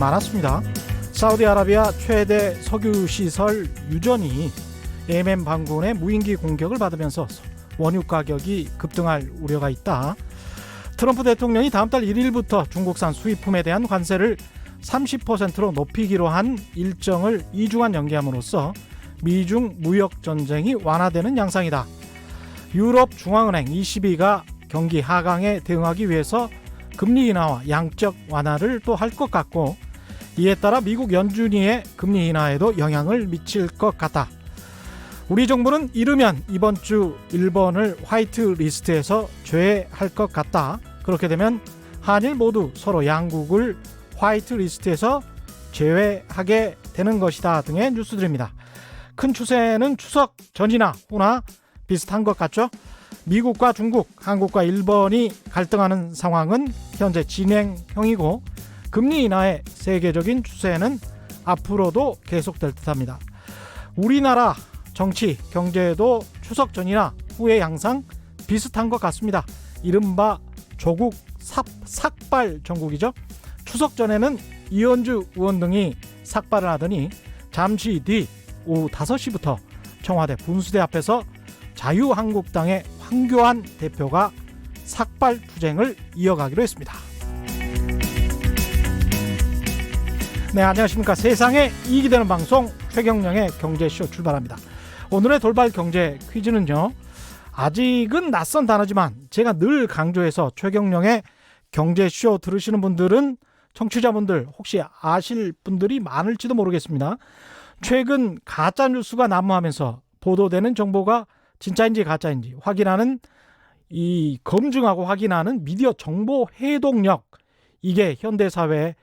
많았습니다. 사우디아라비아 최대 석유시설 유전이 예멘 반군의 무인기 공격을 받으면서 원유 가격이 급등할 우려가 있다. 트럼프 대통령이 다음 달 1일부터 중국산 수입품에 대한 관세를 30%로 높이기로 한 일정을 2주간 연기함으로써 미중 무역 전쟁이 완화되는 양상이다. 유럽 중앙은행 ECB가 경기 하강에 대응하기 위해서 금리 인하와 양적 완화를 또 할 것 같고, 이에 따라 미국 연준위의 금리 인하에도 영향을 미칠 것 같다. 우리 정부는 이르면 이번 주 일본을 화이트 리스트에서 제외할 것 같다. 그렇게 되면 한일 모두 서로 양국을 화이트 리스트에서 제외하게 되는 것이다 등의 뉴스들입니다. 큰 추세는 추석 전이나 후나 비슷한 것 같죠? 미국과 중국, 한국과 일본이 갈등하는 상황은 현재 진행형이고, 금리 인하의 세계적인 추세는 앞으로도 계속될 듯합니다. 우리나라 정치, 경제도 추석 전이나 후의 양상 비슷한 것 같습니다. 이른바 조국 삭발 전국이죠. 추석 전에는 이현주 의원 등이 삭발을 하더니 잠시 뒤 오후 5시부터 청와대 분수대 앞에서 자유한국당의 황교안 대표가 삭발 투쟁을 이어가기로 했습니다. 네, 안녕하십니까. 세상에 이익이 되는 방송 최경영의 경제쇼 출발합니다. 오늘의 돌발 경제 퀴즈는요, 아직은 낯선 단어지만 제가 늘 강조해서 최경영의 경제쇼 들으시는 분들은, 청취자분들 혹시 아실 분들이 많을지도 모르겠습니다. 최근 가짜뉴스가 난무하면서 보도되는 정보가 진짜인지 가짜인지 검증하고 확인하는 미디어 정보 해독력, 이게 현대사회의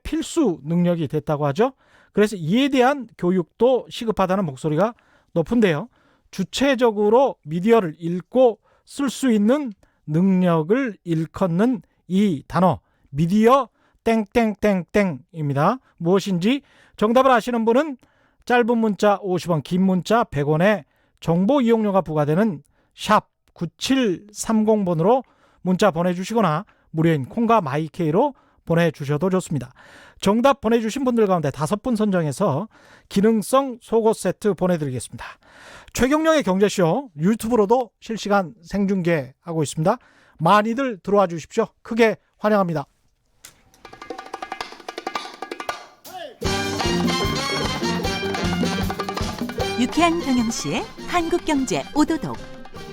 필수 능력이 됐다고 하죠. 그래서 이에 대한 교육도 시급하다는 목소리가 높은데요. 주체적으로 미디어를 읽고 쓸 수 있는 능력을 일컫는 이 단어, 미디어 땡땡땡땡입니다. 무엇인지 정답을 아시는 분은 짧은 문자 50원, 긴 문자 100원에 정보 이용료가 부과되는 샵 9730번으로 문자 보내주시거나 무료인 콩과 마이케이로 보내주셔도 좋습니다. 정답 보내주신 분들 가운데 5분 선정해서 기능성 속옷 세트 보내드리겠습니다. 최경영의 경제쇼 유튜브로도 실시간 생중계하고 있습니다. 많이들 들어와 주십시오. 크게 환영합니다. 유쾌한 경영시의 한국경제 오도독,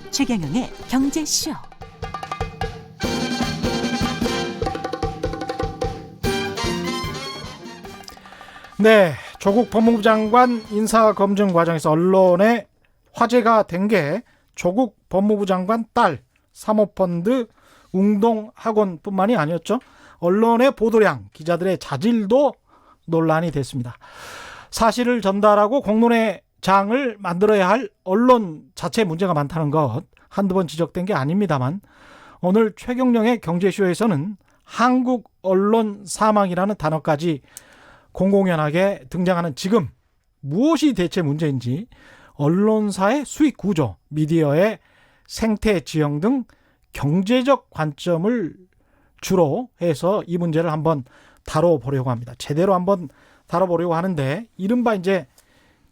최경영의 경제쇼. 네, 조국 법무부 장관 인사검증 과정에서 언론에 화제가 된 게 조국 법무부 장관 딸 사모펀드 웅동학원뿐만이 아니었죠. 언론의 보도량, 기자들의 자질도 논란이 됐습니다. 사실을 전달하고 공론의 장을 만들어야 할 언론 자체에 문제가 많다는 것 한두 번 지적된 게 아닙니다만, 오늘 최경영의 경제쇼에서는 한국 언론 사망이라는 단어까지 공공연하게 등장하는 지금 무엇이 대체 문제인지, 언론사의 수익 구조, 미디어의 생태 지형 등 경제적 관점을 주로 해서 이 문제를 한번 다뤄보려고 합니다. 제대로 한번 다뤄보려고 하는데, 이른바 이제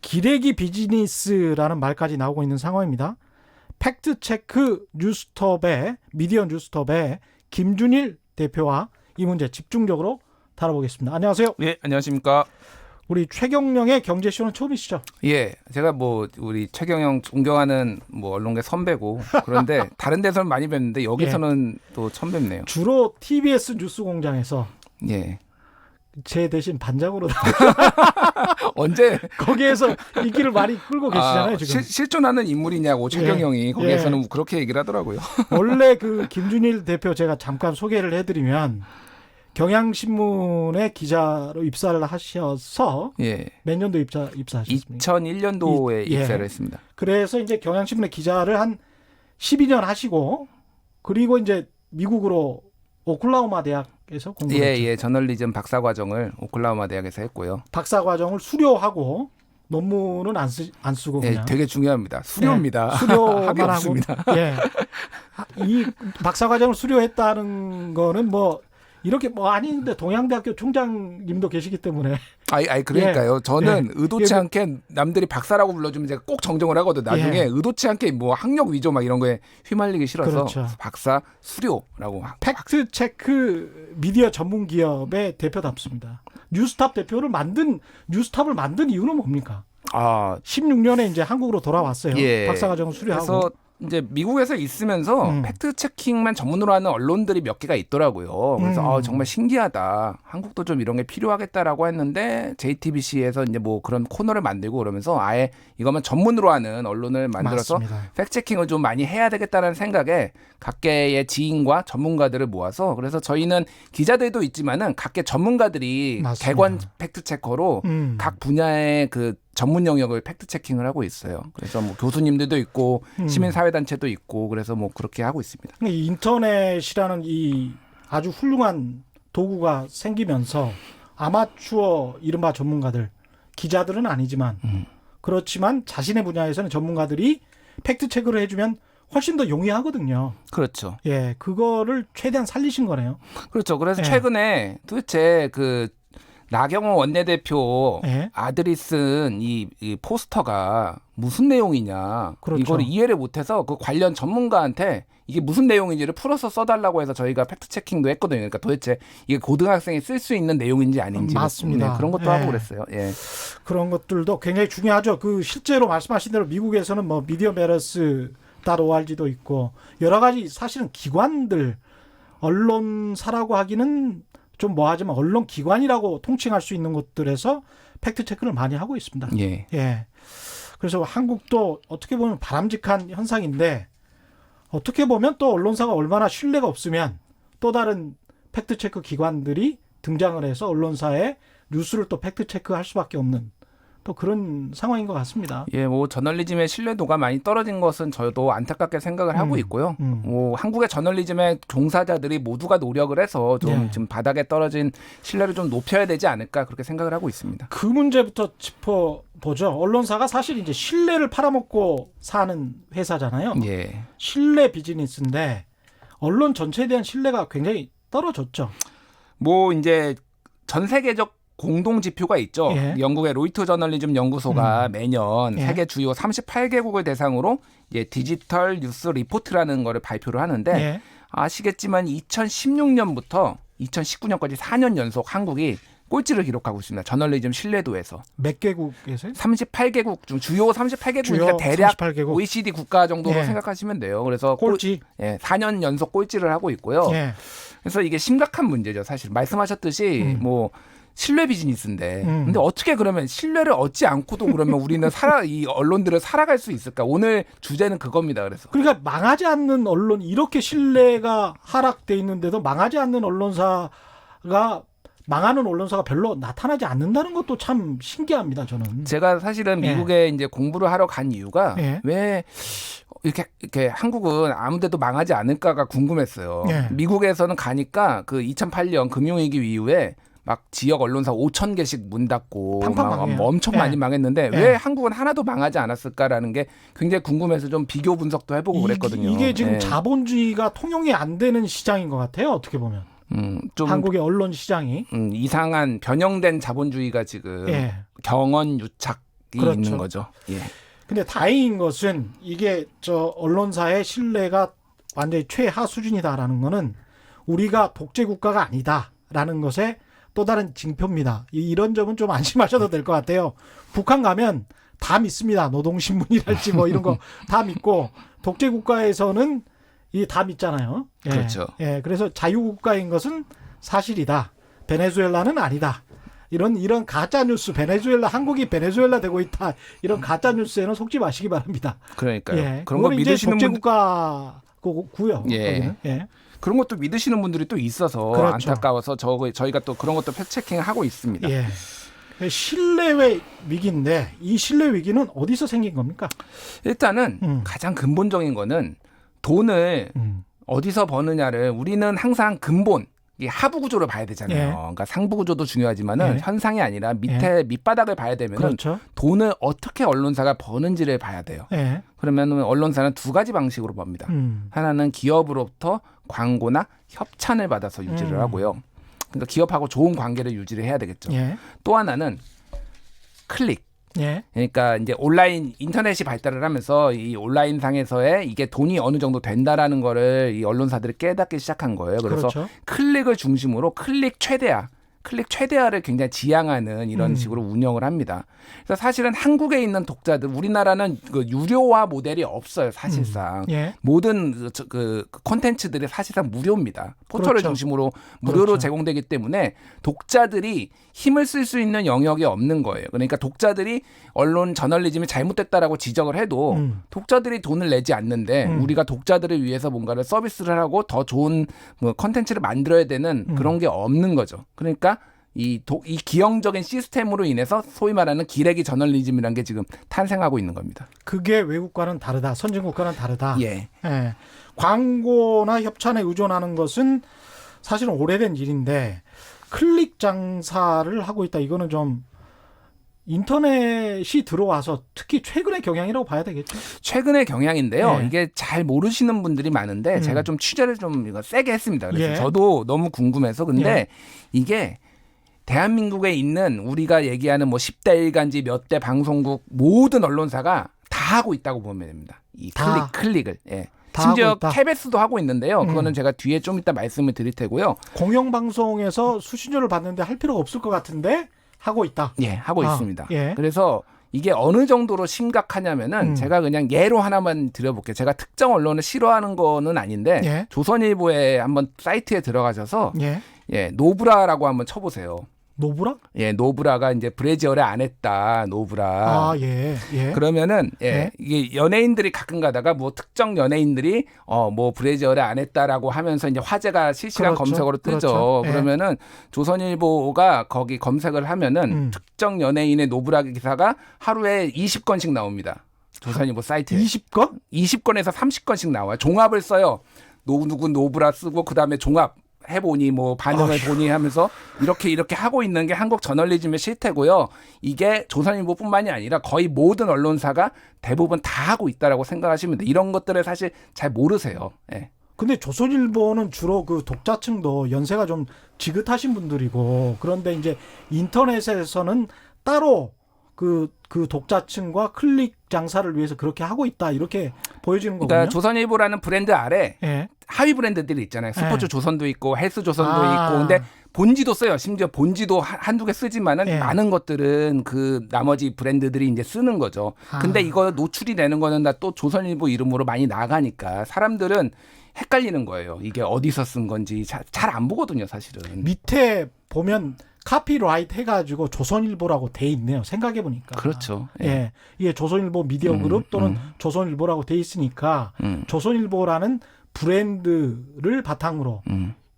기레기 비즈니스라는 말까지 나오고 있는 상황입니다. 팩트체크 뉴스톱의 미디어 뉴스톱의 김준일 대표와 이 문제 집중적으로 다뤄보겠습니다. 안녕하세요. 예, 안녕하십니까. 우리 최경영의 경제쇼는 처음이시죠? 예, 제가 우리 최경영 존경하는 언론계 선배고, 그런데 다른 데서는 많이 뵀는데 여기서는 또 처음 뵙네요. 주로 TBS 뉴스공장에서 예. 제 대신 반장으로 언제 거기에서 인기를 많이 끌고 계시잖아요, 지금. 실존하는 인물이냐고 최경영이 거기에서는 그렇게 얘기를 하더라고요. 원래 그 김준일 대표 제가 잠깐 소개를 해드리면 경향신문의 기자로 입사를 하셔서 몇 년도 입사하셨습니까? 2001년도에 입사를 했습니다. 그래서 이제 경향신문의 기자를 한 12년 하시고, 그리고 이제 미국으로 오클라호마 대학에서 공부했죠. 예, 저널리즘 박사 과정을 오클라호마 대학에서 했고요. 박사 과정을 수료하고 논문은 안 쓰고 그냥. 되게 중요합니다. 수료입니다. 수료만 하고. 없습니다. 이 박사 과정을 수료했다는 거는 이렇게 뭐 아닌데 동양대학교 총장님도 계시기 때문에 아니 그러니까요. 저는 의도치 예. 않게 남들이 박사라고 불러주면 제가 꼭 정정을 하거든. 나중에 의도치 않게 뭐 학력 위조 막 이런 거에 휘말리기 싫어서 그렇죠. 박사 수료라고. 팩트 체크 미디어 전문 기업의 대표답습니다. 뉴스탑을 만든 이유는 뭡니까? 16년에 이제 한국으로 돌아왔어요. 예. 박사과정을 수료하고. 그래서 이제 미국에서 있으면서 팩트 체킹만 전문으로 하는 언론들이 몇 개가 있더라고요. 그래서 정말 신기하다. 한국도 좀 이런 게 필요하겠다라고 했는데 JTBC에서 이제 뭐 그런 코너를 만들고 그러면서 아예 이거만 전문으로 하는 언론을 만들어서 맞습니다. 팩트 체킹을 좀 많이 해야 되겠다는 생각에 각계의 지인과 전문가들을 모아서 그래서 저희는 기자들도 있지만은 각계 전문가들이 맞습니다. 객관 팩트 체커로 각 분야의 그 전문 영역을 팩트 체킹을 하고 있어요. 그래서 뭐 교수님들도 있고 시민사회단체도 있고 그래서 뭐 그렇게 하고 있습니다. 이 인터넷이라는 이 아주 훌륭한 도구가 생기면서 아마추어 이른바 전문가들, 기자들은 아니지만 그렇지만 자신의 분야에서는 전문가들이 팩트 체크를 해주면 훨씬 더 용이하거든요. 그렇죠. 예, 그거를 최대한 살리신 거네요. 그렇죠. 그래서 예. 최근에 도대체 그 나경원 원내대표 예. 아들이 쓴 이 포스터가 무슨 내용이냐 그렇죠. 이거를 이해를 못해서 그 관련 전문가한테 이게 무슨 내용인지를 풀어서 써달라고 해서 저희가 팩트 체킹도 했거든요. 그러니까 도대체 이게 고등학생이 쓸 수 있는 내용인지 아닌지 맞습니다. 네, 그런 것도 예. 하고 그랬어요. 예. 그런 것들도 굉장히 중요하죠. 그 실제로 말씀하신 대로 미국에서는 뭐 미디어 메러스 .org도 있고 여러 가지 사실은 기관들 언론사라고 하기는 좀 뭐하지만 언론 기관이라고 통칭할 수 있는 곳들에서 팩트 체크를 많이 하고 있습니다. 예. 예. 그래서 한국도 어떻게 보면 바람직한 현상인데 어떻게 보면 또 언론사가 얼마나 신뢰가 없으면 또 다른 팩트 체크 기관들이 등장을 해서 언론사의 뉴스를 또 팩트 체크할 수밖에 없는 또 그런 상황인 것 같습니다. 예, 뭐 저널리즘의 신뢰도가 많이 떨어진 것은 저도 안타깝게 생각을 하고 있고요. 뭐 한국의 저널리즘의 종사자들이 모두가 노력을 해서 좀 네. 지금 바닥에 떨어진 신뢰를 좀 높여야 되지 않을까 그렇게 생각을 하고 있습니다. 그 문제부터 짚어보죠. 언론사가 사실 이제 신뢰를 팔아먹고 사는 회사잖아요. 예. 신뢰 비즈니스인데 언론 전체에 대한 신뢰가 굉장히 떨어졌죠. 뭐 이제 전 세계적 공동 지표가 있죠. 예. 영국의 로이터 저널리즘 연구소가 매년 예. 세계 주요 38개국을 대상으로 이제 디지털 뉴스 리포트라는 거를 발표를 하는데 예. 아시겠지만 2016년부터 2019년까지 4년 연속 한국이 꼴찌를 기록하고 있습니다. 저널리즘 신뢰도에서. 몇 개국에서요? 38개국 중 주요 38개국이니까 주요 대략 38개국. OECD 국가 정도로 예. 생각하시면 돼요. 그래서 꼴찌. 4년 연속 꼴찌를 하고 있고요. 예. 그래서 이게 심각한 문제죠. 사실 말씀하셨듯이 뭐 신뢰 비즈니스인데 근데 어떻게 그러면 신뢰를 얻지 않고도 그러면 우리는 이 언론들을 살아갈 수 있을까? 오늘 주제는 그겁니다. 그래서 그러니까 망하지 않는 언론 이렇게 신뢰가 하락돼 있는데도 망하지 않는 언론사가 망하는 언론사가 별로 나타나지 않는다는 것도 참 신기합니다. 저는. 제가 사실은 미국에 이제 공부를 하러 간 이유가 예. 왜 이렇게 한국은 아무데도 망하지 않을까가 궁금했어요. 예. 미국에서는 가니까 그 2008년 금융위기 이후에 막 지역 언론사 5,000개씩 문 닫고 팡팡 막 망해요. 엄청 예. 많이 망했는데 예. 왜 한국은 하나도 망하지 않았을까라는 게 굉장히 궁금해서 좀 비교 분석도 해보고 그랬거든요. 이게 지금 예. 자본주의가 통용이 안 되는 시장인 것 같아요. 어떻게 보면 좀 한국의 언론 시장이 이상한 변형된 자본주의가 지금 예. 경언 유착이 그렇죠. 있는 거죠. 예. 근데 다행인 것은 이게 저 언론사의 신뢰가 완전히 최하 수준이다라는 거는 우리가 독재 국가가 아니다라는 것에 또 다른 징표입니다. 이런 점은 좀 안심하셔도 될 것 같아요. 북한 가면 다 믿습니다. 노동신문이랄지 뭐 이런 거 다 믿고 독재 국가에서는 이 다 믿잖아요. 예. 그렇죠. 예. 그래서 자유국가인 것은 사실이다. 베네수엘라는 아니다. 이런 가짜 뉴스, 한국이 베네수엘라 되고 있다. 이런 가짜 뉴스에는 속지 마시기 바랍니다. 그러니까요. 예. 그런 거 그거는 이제 믿으시는 독재 분 국가고요. 예. 거기는. 예. 그런 것도 믿으시는 분들이 또 있어서 그렇죠. 안타까워서 저희가 또 그런 것도 팩트체킹을 하고 있습니다. 예. 신뢰의 위기인데 이 신뢰 위기는 어디서 생긴 겁니까? 일단은 가장 근본적인 거는 돈을 음. 어디서 버느냐를 우리는 항상 근본 이 하부 구조를 봐야 되잖아요. 예. 그러니까 상부 구조도 중요하지만은 예. 현상이 아니라 밑에 밑바닥을 봐야 되면은 그렇죠. 돈을 어떻게 언론사가 버는지를 봐야 돼요. 예. 그러면 언론사는 두 가지 방식으로 봅니다. 하나는 기업으로부터 광고나 협찬을 받아서 유지를 하고요. 그러니까 기업하고 좋은 관계를 유지를 해야 되겠죠. 예. 또 하나는 클릭. 예. 그러니까 이제 온라인 인터넷이 발달을 하면서 이 온라인 상에서의 이게 돈이 어느 정도 된다라는 거를 이 언론사들이 깨닫기 시작한 거예요. 그래서 그렇죠. 클릭을 중심으로 클릭 최대화를 굉장히 지향하는 이런 식으로 운영을 합니다. 그래서 사실은 한국에 있는 독자들, 우리나라는 그 유료화 모델이 없어요, 사실상. 예. 모든 그 콘텐츠들이 사실상 무료입니다. 포털을 그렇죠. 중심으로 무료로 그렇죠. 제공되기 때문에 독자들이 힘을 쓸 수 있는 영역이 없는 거예요. 그러니까 독자들이 언론 저널리즘이 잘못됐다라고 지적을 해도 독자들이 돈을 내지 않는데 우리가 독자들을 위해서 뭔가를 서비스를 하고 더 좋은 뭐 콘텐츠를 만들어야 되는 그런 게 없는 거죠. 그러니까 이 기형적인 시스템으로 인해서 소위 말하는 기레기 저널리즘이라는 게 지금 탄생하고 있는 겁니다. 그게 외국과는 다르다. 선진국과는 다르다. 예. 예. 광고나 협찬에 의존하는 것은 사실은 오래된 일인데 클릭 장사를 하고 있다. 이거는 좀 인터넷이 들어와서 특히 최근의 경향이라고 봐야 되겠죠. 최근의 경향인데요. 예. 이게 잘 모르시는 분들이 많은데 제가 좀 취재를 좀 이거 세게 했습니다. 그래서 예. 저도 너무 궁금해서 근데 예. 이게 대한민국에 있는 우리가 얘기하는 뭐 10대 일간지 몇 대 방송국 모든 언론사가 다 하고 있다고 보면 됩니다. 이 다. 클릭을. 예. 다 심지어 하고 있다. KBS도 하고 있는데요. 그거는 제가 뒤에 좀 이따 말씀을 드릴 테고요. 공영방송에서 수신료를 받는데 할 필요가 없을 것 같은데 하고 있다. 예, 하고 있습니다. 예. 그래서 이게 어느 정도로 심각하냐면은 제가 그냥 예로 하나만 드려볼게요. 제가 특정 언론을 싫어하는 거는 아닌데 예. 조선일보에 한번 사이트에 들어가셔서 예. 예, 노브라라고 한번 쳐보세요. 노브라? 예, 노브라가 이제 브래지어를 안 했다. 노브라. 아, 예. 예. 그러면은 예, 예. 이게 연예인들이 가끔 가다가 뭐 특정 연예인들이 뭐 브래지어를 안 했다라고 하면서 이제 화제가 실시간 그렇죠. 검색어로 뜨죠. 그렇죠. 예. 그러면은 조선일보가 거기 검색을 하면은 특정 연예인의 노브라 기사가 하루에 20건씩 나옵니다. 조선일보 사이트에. 20건? 20건에서 30건씩 나와요. 종합을 써요. 누구 노브라 쓰고 그다음에 종합 해보니 뭐 반응을 보니 하면서 이렇게 하고 있는 게 한국 저널리즘의 실태고요. 이게 조선일보뿐만이 아니라 거의 모든 언론사가 대부분 다 하고 있다라고 생각하시면 돼요. 이런 것들을 사실 잘 모르세요. 예. 근데 조선일보는 주로 그 독자층도 연세가 좀 지긋하신 분들이고 그런데 이제 인터넷에서는 따로 그 독자층과 클릭 장사를 위해서 그렇게 하고 있다 이렇게 보여지는 거군요. 그러니까 조선일보라는 브랜드 아래 예. 하위 브랜드들이 있잖아요. 스포츠 예. 조선도 있고 헬스 조선도 아. 있고 근데 본지도 써요. 심지어 본지도 한두 개 쓰지만은 예. 많은 것들은 그 나머지 브랜드들이 이제 쓰는 거죠. 근데 이거 노출이 되는 거는 다 또 조선일보 이름으로 많이 나가니까 사람들은 헷갈리는 거예요. 이게 어디서 쓴 건지 잘 안 보거든요, 사실은. 밑에 보면 카피라이트 해가지고 조선일보라고 돼 있네요. 생각해 보니까. 그렇죠. 예. 예, 이게 조선일보 미디어 그룹 또는 조선일보라고 돼 있으니까 조선일보라는 브랜드를 바탕으로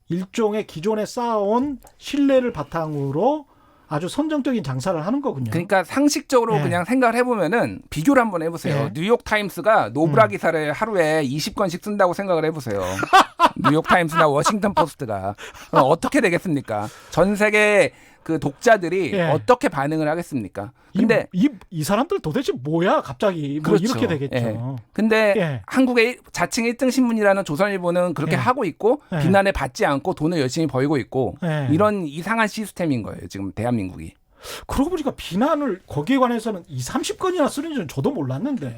일종의 기존에 쌓아온 신뢰를 바탕으로 아주 선정적인 장사를 하는 거군요. 그러니까 상식적으로 예. 그냥 생각을 해보면은 비교를 한번 해보세요. 예. 뉴욕 타임스가 노브라 기사를 하루에 20건씩 쓴다고 생각을 해보세요. 뉴욕 타임스나 워싱턴 포스트가 어떻게 되겠습니까? 전 세계 그 독자들이 예. 어떻게 반응을 하겠습니까? 근데 이 사람들 도대체 뭐야 갑자기 뭐 그렇죠. 이렇게 되겠죠. 예. 근데 예. 한국의 자칭 1등 신문이라는 조선일보는 그렇게 예. 하고 있고 예. 비난을 받지 않고 돈을 열심히 벌고 있고 예. 이런 이상한 시스템인 거예요. 지금 대한민국이. 그러고 보니까 비난을 거기에 관해서는 20-30건이나 쓰는 줄은 저도 몰랐는데.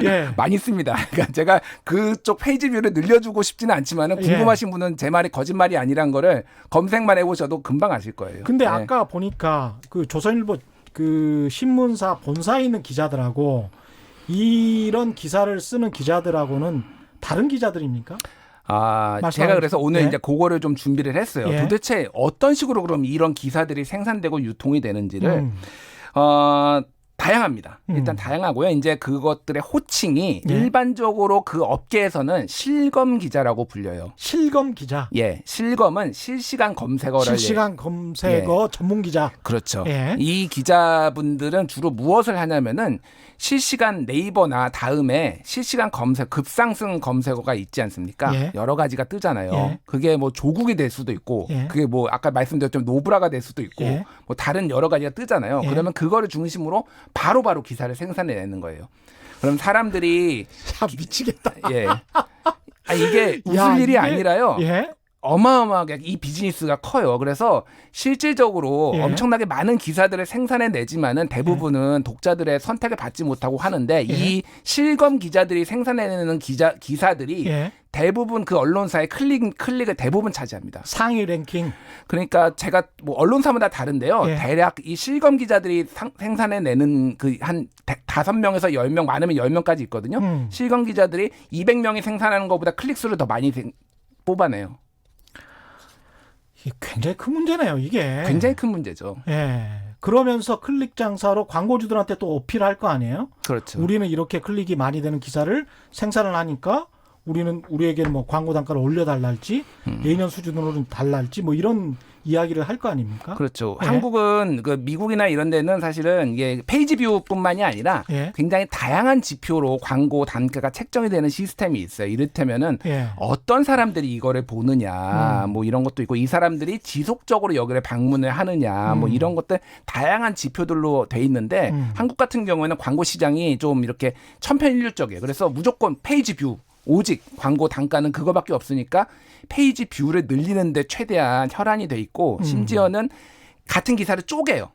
예. 많이 씁니다. 그러니까 제가 그쪽 페이지 뷰를 늘려주고 싶지는 않지만은 궁금하신 분은 제 말이 거짓말이 아니란 거를 검색만 해보셔도 금방 아실 거예요. 근데 네. 아까 보니까 그 조선일보 그 신문사 본사에 있는 기자들하고 이런 기사를 쓰는 기자들하고는 다른 기자들입니까? 제가 그래서 오늘 예. 이제 그거를 좀 준비를 했어요. 예. 도대체 어떤 식으로 그럼 이런 기사들이 생산되고 유통이 되는지를 다양합니다. 일단 다양하고요. 이제 그것들의 호칭이 예. 일반적으로 그 업계에서는 실검 기자라고 불려요. 실검 기자. 예, 실검은 실시간 검색어를 실시간 검색어 전문 기자. 그렇죠. 예. 이 기자분들은 주로 무엇을 하냐면은 실시간 네이버나 다음에 실시간 검색 급상승 검색어가 있지 않습니까? 예. 여러 가지가 뜨잖아요. 예. 그게 뭐 조국이 될 수도 있고, 예. 그게 뭐 아까 말씀드렸던 노브라가 될 수도 있고, 예. 뭐 다른 여러 가지가 뜨잖아요. 예. 그러면 그거를 중심으로 바로바로 기사를 생산해내는 거예요. 그럼 사람들이 야, 미치겠다. 예. 이게 웃을 야, 일이 이게- 아니라요. 예. 어마어마하게 이 비즈니스가 커요. 그래서 실질적으로 예. 엄청나게 많은 기사들을 생산해내지만은 대부분은 독자들의 선택을 받지 못하고 하는데 이 실검 기자들이 생산해내는 기사들이 예. 대부분 그 언론사의 클릭을 대부분 차지합니다. 상위 랭킹. 그러니까 제가 뭐 언론사마다 다른데요. 예. 대략 이 실검 기자들이 생산해내는 그 한 5명에서 10명, 많으면 10명까지 있거든요. 실검 기자들이 200명이 생산하는 것보다 클릭수를 더 많이 뽑아내요. 이게 굉장히 큰 문제네요, 이게. 굉장히 큰 문제죠. 예. 그러면서 클릭 장사로 광고주들한테 또 어필할 거 아니에요? 그렇죠. 우리는 이렇게 클릭이 많이 되는 기사를 생산을 하니까 우리에게는 뭐 광고 단가를 올려달랄지 예년 수준으로는 달랄지 뭐 이런 이야기를 할 거 아닙니까? 그렇죠. 예. 한국은 그 미국이나 이런 데는 사실은 이게 페이지 뷰뿐만이 아니라 예. 굉장히 다양한 지표로 광고 단가가 책정이 되는 시스템이 있어요. 이를테면은 예. 어떤 사람들이 이거를 보느냐, 뭐 이런 것도 있고 이 사람들이 지속적으로 여기를 방문을 하느냐, 뭐 이런 것들 다양한 지표들로 돼 있는데 한국 같은 경우에는 광고 시장이 좀 이렇게 천편일률적이에요. 그래서 무조건 페이지 뷰. 오직 광고 단가는 그거밖에 없으니까 페이지 뷰를 늘리는데 최대한 혈안이 돼 있고 심지어는 같은 기사를 쪼개요.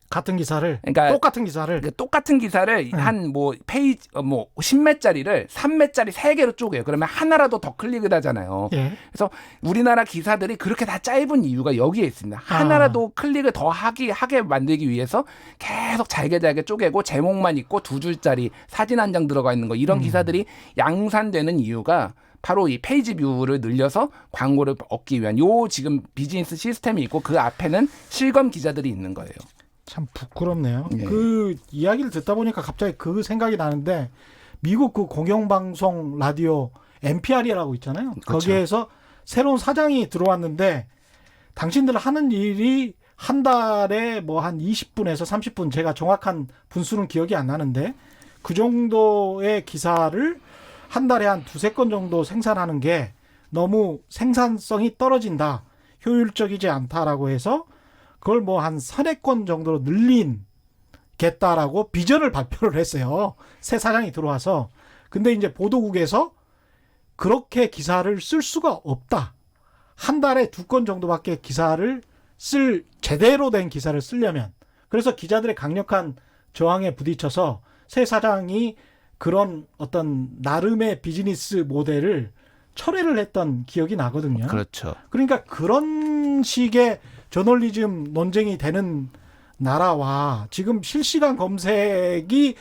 같은 기사를 그러니까 똑같은 기사를 그 똑같은 기사를 한 뭐 페이지 뭐 10매짜리를 3매짜리 3개로 쪼개요. 그러면 하나라도 더 클릭을 하잖아요. 예. 그래서 우리나라 기사들이 그렇게 다 짧은 이유가 여기에 있습니다. 하나라도 클릭을 더 하게 만들기 위해서 계속 잘게 쪼개고 제목만 있고 2줄짜리 사진 한 장 들어가 있는 거 이런 기사들이 양산되는 이유가 바로 이 페이지 뷰를 늘려서 광고를 얻기 위한 요 지금 비즈니스 시스템이 있고 그 앞에는 실검 기자들이 있는 거예요. 참 부끄럽네요. 예. 그 이야기를 듣다 보니까 갑자기 그 생각이 나는데 미국 그 공영방송 라디오 NPR이라고 있잖아요. 그렇죠. 거기에서 새로운 사장이 들어왔는데 당신들 하는 일이 한 달에 뭐 한 20분에서 30분 제가 정확한 분수는 기억이 안 나는데 그 정도의 기사를 한 달에 한 2-3건 정도 생산하는 게 너무 생산성이 떨어진다. 효율적이지 않다라고 해서 그걸 뭐 한 3-4건 정도로 늘린겠다라고 비전을 발표를 했어요. 새 사장이 들어와서. 근데 이제 보도국에서 그렇게 기사를 쓸 수가 없다. 한 달에 2건 정도밖에 기사를 제대로 된 기사를 쓰려면. 그래서 기자들의 강력한 저항에 부딪혀서 새 사장이 그런 어떤 나름의 비즈니스 모델을 철회를 했던 기억이 나거든요. 그렇죠. 그러니까 그런 식의 저널리즘 논쟁이 되는 나라와 지금 실시간 검색을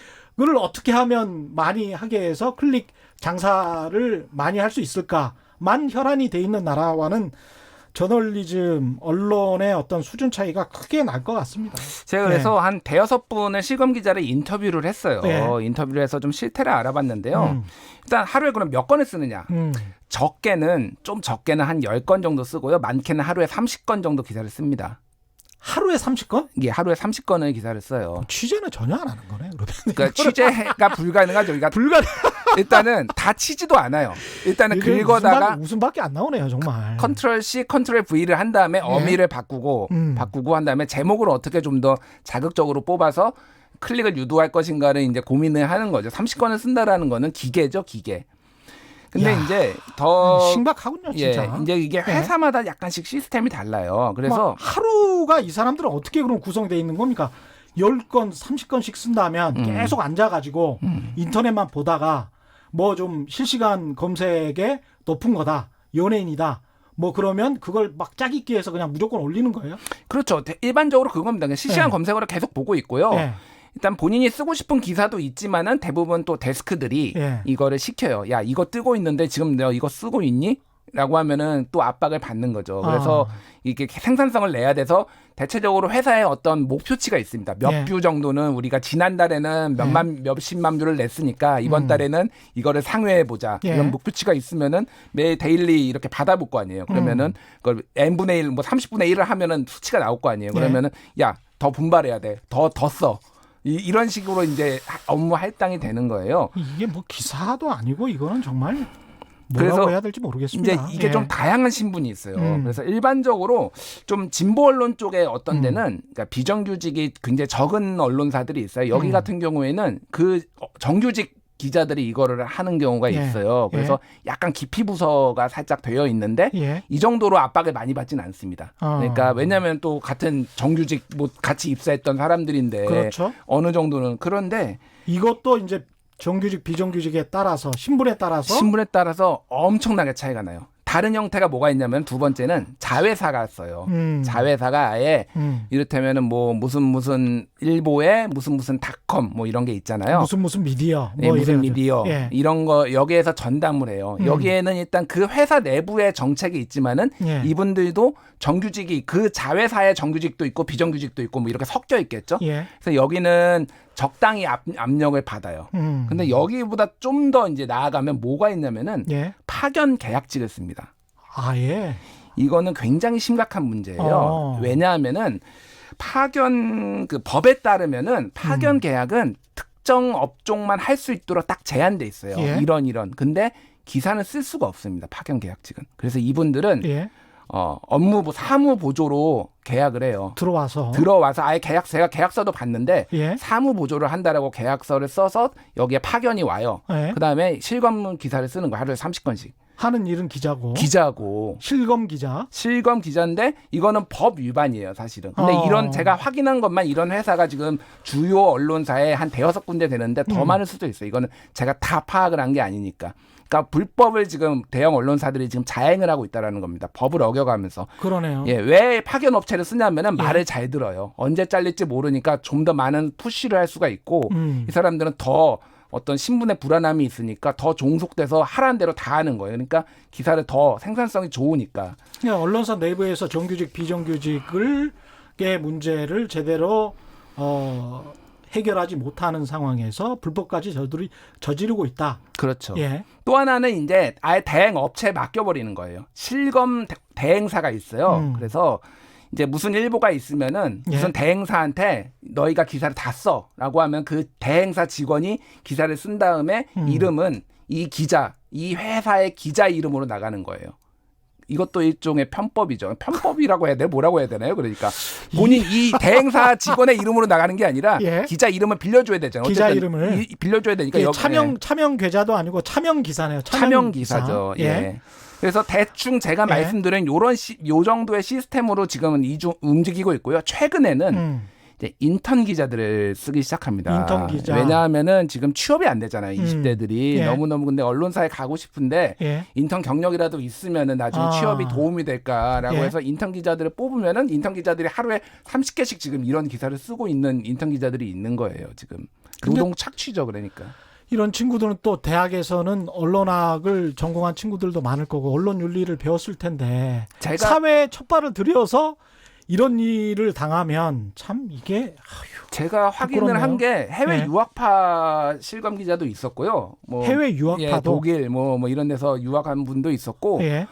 어떻게 하면 많이 하게 해서 클릭 장사를 많이 할 수 있을까만 혈안이 돼 있는 나라와는 저널리즘 언론의 어떤 수준 차이가 크게 날 것 같습니다. 제가 그래서 한 5-6분의 실검 기자를 인터뷰를 했어요. 네. 인터뷰를 해서 좀 실태를 알아봤는데요. 일단 하루에 그럼 몇 건을 쓰느냐? 적게는 한 10건 정도 쓰고요. 많게는 하루에 30건 정도 기사를 씁니다. 하루에 30건? 이게 하루에 30건을 기사를 써요. 취재는 전혀 안 하는 거네. 그러면. 그러니까 취재가 불가능하죠. 그러니까 일단은 다 치지도 않아요. 일단은 긁어다가 웃음밖에 안 나오네요, 정말. 컨트롤 C, 컨트롤 V를 한 다음에 어미를 바꾸고 한 다음에 제목을 어떻게 좀 더 자극적으로 뽑아서 클릭을 유도할 것인가를 이제 고민을 하는 거죠. 30건을 쓴다라는 거는 기계죠, 기계. 근데 야, 이제 더 심각하군요, 진짜. 이제 이게 회사마다 약간씩 시스템이 달라요. 그래서 하루가 이 사람들은 어떻게 그럼 구성되어 있는 겁니까? 10건, 30건씩 쓴다면 계속 앉아가지고 인터넷만 보다가 뭐 좀 실시간 검색에 높은 거다. 연예인이다. 뭐 그러면 그걸 막 짜깁기 해서 그냥 무조건 올리는 거예요? 그렇죠. 일반적으로 그겁니다. 그냥 실시간 검색어를 계속 보고 있고요. 일단 본인이 쓰고 싶은 기사도 있지만은 대부분 또 데스크들이 이거를 시켜요. 야, 이거 뜨고 있는데 지금 내가 이거 쓰고 있니? 라고 하면은 또 압박을 받는 거죠. 그래서 이게 생산성을 내야 돼서 대체적으로 회사에 어떤 목표치가 있습니다. 몇 예. 뷰 정도는 우리가 지난달에는 몇십만 뷰를 냈으니까 이번 달에는 이거를 상회해 보자. 예. 이런 목표치가 있으면은 매 데일리 이렇게 받아볼 거 아니에요. 그러면은 그걸 n분의 1, 뭐 30분의 1을 하면은 수치가 나올 거 아니에요. 그러면은 야, 더 분발해야 돼. 더 써. 이런 식으로 이제 업무 할당이 되는 거예요. 이게 뭐 기사도 아니고 이거는 정말 그래서 뭐라고 해야 될지 모르겠습니다. 이제 이게 예. 좀 다양한 신분이 있어요. 그래서 일반적으로 좀 진보 언론 쪽에 어떤 데는 그러니까 비정규직이 굉장히 적은 언론사들이 있어요. 여기 같은 경우에는 그 정규직 기자들이 이거를 하는 경우가 예. 있어요. 그래서 약간 기피 부서가 살짝 되어 있는데 예. 이 정도로 압박을 많이 받지는 않습니다. 그러니까 왜냐하면 또 같은 정규직 뭐 같이 입사했던 사람들인데 그렇죠. 어느 정도는 그런데 이것도 이제 정규직 비정규직에 따라서 신분에 따라서 신분에 따라서 엄청나게 차이가 나요. 다른 형태가 뭐가 있냐면 두 번째는 자회사가 써요. 자회사가 아예 이를테면은 뭐 무슨 일보에 무슨 닷컴 뭐 이런 게 있잖아요. 무슨 미디어 네, 뭐 무슨 이래가지고. 미디어 예. 이런 거 여기에서 전담을 해요. 여기에는 일단 그 회사 내부의 정책이 있지만은 예. 이분들도 정규직이 그 자회사의 정규직도 있고 비정규직도 있고 뭐 이렇게 섞여 있겠죠. 예. 그래서 여기는 적당히 압력을 받아요. 근데 여기보다 좀 더 이제 나아가면 뭐가 있냐면은 예. 파견 계약직을 씁니다. 아 예. 이거는 굉장히 심각한 문제예요. 어. 왜냐하면은 파견 그 법에 따르면은 파견 계약은 특정 업종만 할 수 있도록 딱 제한돼 있어요. 예. 이런. 근데 기사는 쓸 수가 없습니다. 파견 계약직은. 그래서 이분들은 예. 업무 사무 보조로 계약을 해요. 들어와서 아예 제가 계약서도 봤는데 예. 사무 보조를 한다라고 계약서를 써서 여기에 파견이 와요. 예. 그다음에 실검 기사를 쓰는 거예요. 하루에 30건씩. 하는 일은 기자고. 기자고. 실검 기자. 실검 기자인데 이거는 법 위반이에요, 사실은. 근데 이런 제가 확인한 것만 이런 회사가 지금 주요 언론사에 한 대여섯 군데 되는데 더 많을 수도 있어요. 이거는 제가 다 파악을 한 게 아니니까. 그러니까 불법을 지금 대형 언론사들이 지금 자행을 하고 있다라는 겁니다. 법을 어겨가면서. 그러네요. 예, 왜 파견 업체를 쓰냐면은 말을 잘 들어요. 언제 잘릴지 모르니까 좀 더 많은 푸시를 할 수가 있고 이 사람들은 더 어떤 신분의 불안함이 있으니까 더 종속돼서 하라는 대로 다 하는 거예요. 그러니까 기사를 더 생산성이 좋으니까. 그러니까 언론사 내부에서 정규직 비정규직의 문제를 제대로 해결하지 못하는 상황에서 불법까지 저지르고 있다. 그렇죠. 예. 또 하나는 이제 아예 대행 업체에 맡겨버리는 거예요. 실검 대행사가 있어요. 그래서 이제 무슨 일보가 있으면은 무슨 대행사한테 너희가 기사를 다 써라고 하면 그 대행사 직원이 기사를 쓴 다음에 이름은 이 회사의 기자 이름으로 나가는 거예요. 이것도 일종의 편법이죠. 편법이라고 해야 되나? 뭐라고 해야 되나요? 그러니까 본인 이 대행사 직원의 이름으로 나가는 게 아니라 예. 기자 이름을 빌려줘야 되잖아요. 기자 이름을 빌려줘야 되니까 차명 계좌도 아니고 차명 기사네요. 차명 기사죠. 기사. 예. 그래서 대충 제가 말씀드린 요 정도의 시스템으로 지금은 움직이고 있고요. 최근에는 이제 인턴 기자들을 쓰기 시작합니다. 인턴 기자. 왜냐하면은 지금 취업이 안 되잖아요. 20대들이 예. 너무너무 근데 언론사에 가고 싶은데 예. 인턴 경력이라도 있으면은 나중에 취업이 도움이 될까라고 예. 해서 인턴 기자들을 뽑으면은 인턴 기자들이 하루에 30개씩 지금 이런 기사를 쓰고 있는 인턴 기자들이 있는 거예요. 지금 노동 착취죠. 그러니까. 이런 친구들은 또 대학에서는 언론학을 전공한 친구들도 많을 거고 언론 윤리를 배웠을 텐데 사회에 첫발을 들여서 이런 일을 당하면 참 이게 제가 확인을 한 게 해외 유학파 실검 기자도 있었고요. 뭐 해외 유학파도 예, 독일 뭐 이런 데서 유학한 분도 있었고 예.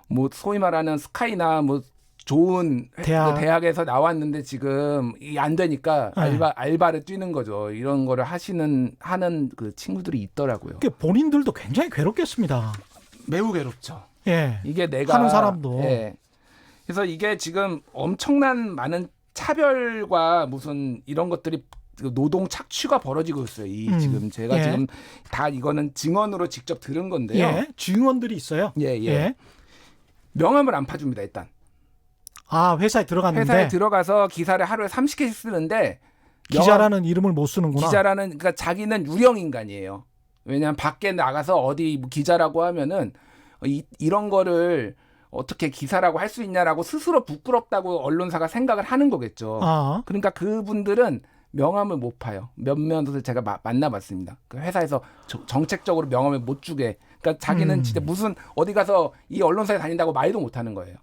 뭐 소위 말하는 스카이나 뭐 좋은 대학에서 나왔는데 지금 이게 안 되니까 알바를 뛰는 거죠. 이런 거를 하는 그 친구들이 있더라고요. 본인들도 굉장히 괴롭겠습니다. 매우 괴롭죠. 예. 이게 내가 하는 사람도. 예. 그래서 이게 지금 엄청난 많은 차별과 무슨 이런 것들이 노동 착취가 벌어지고 있어요. 지금 제가 지금 다 이거는 증언으로 직접 들은 건데요. 예. 증언들이 있어요. 예. 명함을 안 파줍니다. 일단. 아, 회사에 들어갔는데 회사에 들어가서 기사를 하루에 30개씩 쓰는데 기자라는 이름을 못 쓰는구나. 그러니까 자기는 유령 인간이에요. 왜냐하면 밖에 나가서 어디 기자라고 하면은 이런 거를 어떻게 기사라고 할 수 있냐라고 스스로 부끄럽다고 언론사가 생각을 하는 거겠죠. 그러니까 그분들은 명함을 못 파요. 몇몇을 제가 만나봤습니다. 그 회사에서 정책적으로 명함을 못 주게. 그러니까 자기는 진짜 무슨 어디 가서 이 언론사에 다닌다고 말도 못하는 거예요.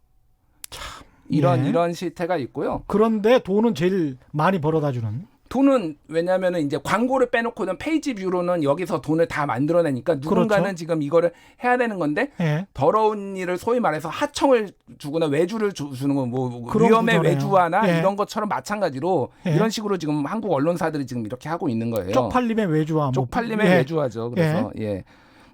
이런 실태가 있고요. 그런데 돈은 제일 많이 벌어다 주는. 돈은 왜냐하면은 이제 광고를 빼놓고는 페이지 뷰로는 여기서 돈을 다 만들어내니까 누군가는 그렇죠. 지금 이거를 해야 되는 건데 예. 더러운 일을 소위 말해서 하청을 주거나 외주를 주는 건 뭐 그런 위험의 구조네요. 외주화나 예. 이런 것처럼 마찬가지로 예. 이런 식으로 지금 한국 언론사들이 지금 이렇게 하고 있는 거예요. 쪽팔림의 외주화. 쪽팔림의 예. 외주화죠. 그래서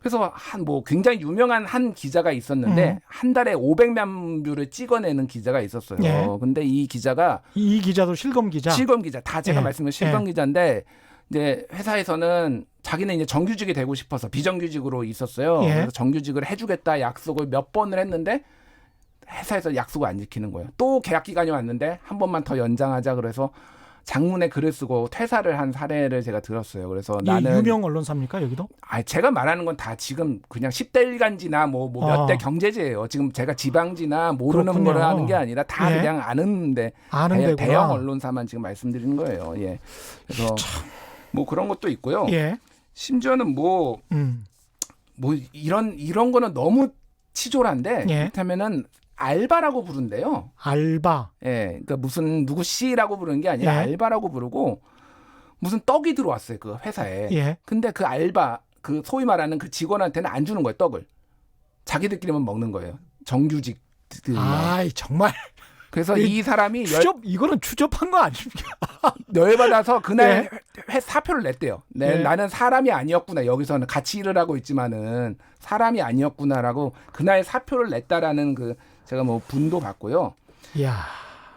그래서 뭐 굉장히 유명한 한 기자가 있었는데 한 달에 500만 뷰를 찍어내는 기자가 있었어요. 예. 근데 이 기자가 이 기자도 실검 기자. 실검 기자 다 제가 예. 말씀드린 실검 기자인데 이제 회사에서는 자기는 이제 정규직이 되고 싶어서 비정규직으로 있었어요. 예. 그래서 정규직을 해주겠다 약속을 몇 번을 했는데 회사에서 약속을 안 지키는 거예요. 또 계약 기간이 왔는데 한 번만 더 연장하자 그래서 장문에 글을 쓰고 퇴사를 한 사례를 제가 들었어요. 그래서 나는 유명 언론사입니까 여기도? 제가 말하는 건 다 지금 그냥 10대 일간지나 뭐 몇 대 경제지예요. 지금 제가 지방지나 모르는 그렇군요. 거를 하는 게 아니라 다 예. 그냥 아는데 아는 대형 언론사만 지금 말씀드리는 거예요. 예. 그래서 뭐 그런 것도 있고요. 예. 심지어는 뭐 이런 거는 너무 치졸한데 예. 그렇다면은 알바라고 부른대요. 알바. 예. 그러니까 무슨 누구 씨라고 부르는 게 아니라 예. 알바라고 부르고 무슨 떡이 들어왔어요. 그 회사에. 예. 근데 그 알바 그 소위 말하는 그 직원한테는 안 주는 거예요. 떡을. 자기들끼리만 먹는 거예요. 정규직들만. 아이 정말. 그래서 이 사람이 이거는 추접한 거 아닙니까? 열받아서 그날 사표를 냈대요. 예. 나는 사람이 아니었구나. 여기서는 같이 일을 하고 있지만은 사람이 아니었구나라고 그날 사표를 냈다라는 그 제가 뭐 분도 받고요. 이야.